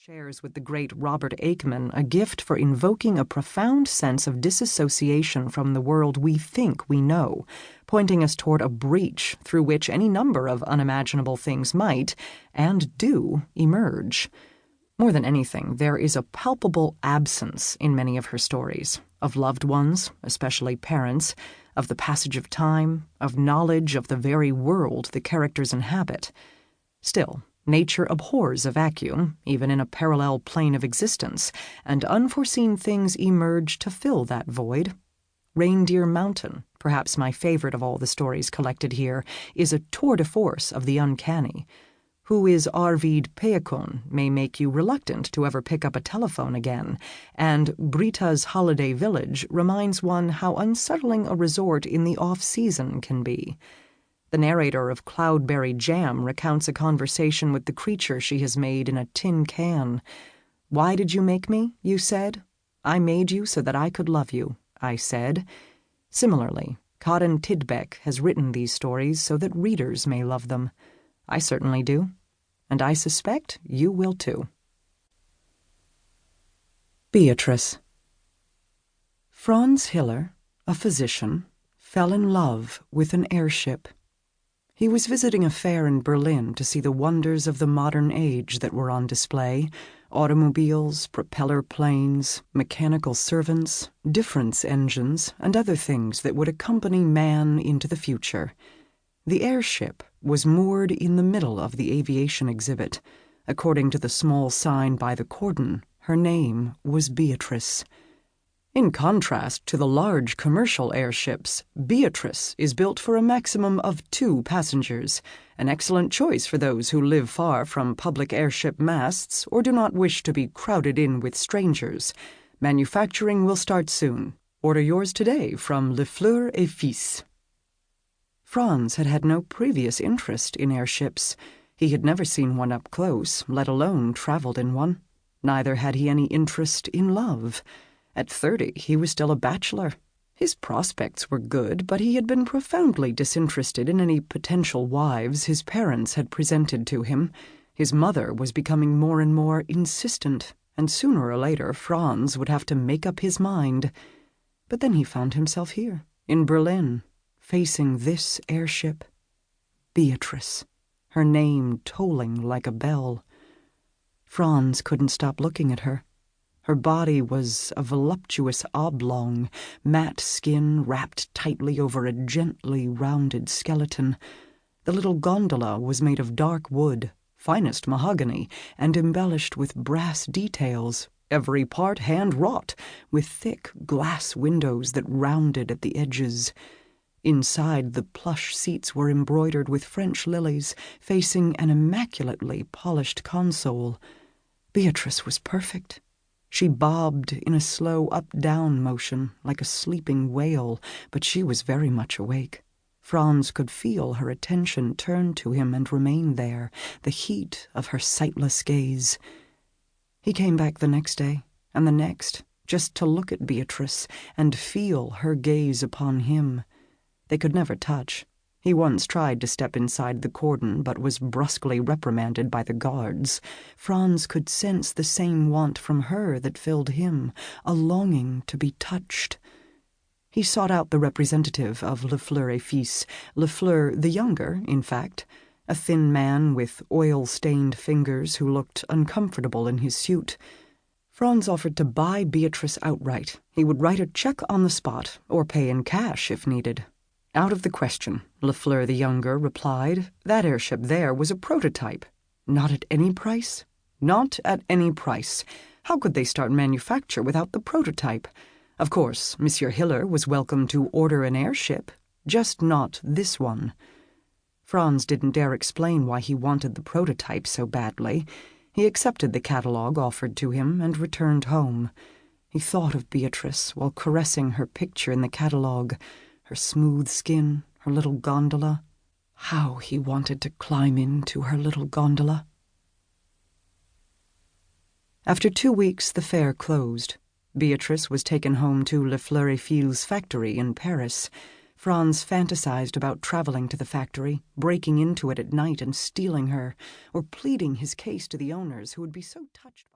shares with the great Robert Aikman a gift for invoking a profound sense of disassociation from the world we think we know, pointing us toward a breach through which any number of unimaginable things might, and do, emerge. More than anything, there is a palpable absence in many of her stories, of loved ones, especially parents, of the passage of time, of knowledge of the very world the characters inhabit. Still, nature abhors a vacuum, even in a parallel plane of existence, and unforeseen things emerge to fill that void. Reindeer Mountain, perhaps my favorite of all the stories collected here, is a tour de force of the uncanny. Who is Arvid Peakon may make you reluctant to ever pick up a telephone again, and Brita's Holiday Village reminds one how unsettling a resort in the off-season can be. The narrator of Cloudberry Jam recounts a conversation with the creature she has made in a tin can. "Why did you make me?" you said. "I made you so that I could love you," I said. Similarly, Karin Tidbeck has written these stories so that readers may love them. I certainly do, and I suspect you will too. Beatrice. Franz Hiller, a physician, fell in love with an airship. He was visiting a fair in Berlin to see the wonders of the modern age that were on display: automobiles, propeller planes, mechanical servants, difference engines, and other things that would accompany man into the future. The airship was moored in the middle of the aviation exhibit. According to the small sign by the cordon, her name was Beatrice. In contrast to the large commercial airships, Beatrice is built for a maximum of 2 passengers, an excellent choice for those who live far from public airship masts or do not wish to be crowded in with strangers. Manufacturing will start soon. Order yours today from Le Fleur et Fils. Franz had had no previous interest in airships. He had never seen one up close, let alone traveled in one. Neither had he any interest in love. At 30, he was still a bachelor. His prospects were good, but he had been profoundly disinterested in any potential wives his parents had presented to him. His mother was becoming more and more insistent, and sooner or later Franz would have to make up his mind. But then he found himself here, in Berlin, facing this airship. Beatrice, her name tolling like a bell. Franz couldn't stop looking at her. Her body was a voluptuous oblong, matte skin wrapped tightly over a gently rounded skeleton. The little gondola was made of dark wood, finest mahogany, and embellished with brass details, every part hand-wrought, with thick glass windows that rounded at the edges. Inside, the plush seats were embroidered with French lilies, facing an immaculately polished console. Beatrice was perfect. She bobbed in a slow up-down motion, like a sleeping whale, but she was very much awake. Franz could feel her attention turn to him and remain there, the heat of her sightless gaze. He came back the next day, and the next, just to look at Beatrice and feel her gaze upon him. They could never touch. He once tried to step inside the cordon, but was brusquely reprimanded by the guards. Franz could sense the same want from her that filled him, a longing to be touched. He sought out the representative of Le Fleur et Fils, Le Fleur the younger, in fact, a thin man with oil-stained fingers who looked uncomfortable in his suit. Franz offered to buy Beatrice outright. He would write a check on the spot, or pay in cash if needed. Out of the question, Le Fleur the younger replied. That airship there was a prototype. Not at any price? Not at any price. How could they start manufacture without the prototype? Of course, Monsieur Hiller was welcome to order an airship, just not this one. Franz didn't dare explain why he wanted the prototype so badly. He accepted the catalogue offered to him and returned home. He thought of Beatrice while caressing her picture in the catalogue, her smooth skin, her little gondola. How he wanted to climb into her little gondola. After 2 weeks, the fair closed. Beatrice was taken home to Le Fleur et Fils' factory in Paris. Franz fantasized about traveling to the factory, breaking into it at night and stealing her, or pleading his case to the owners who would be so touched by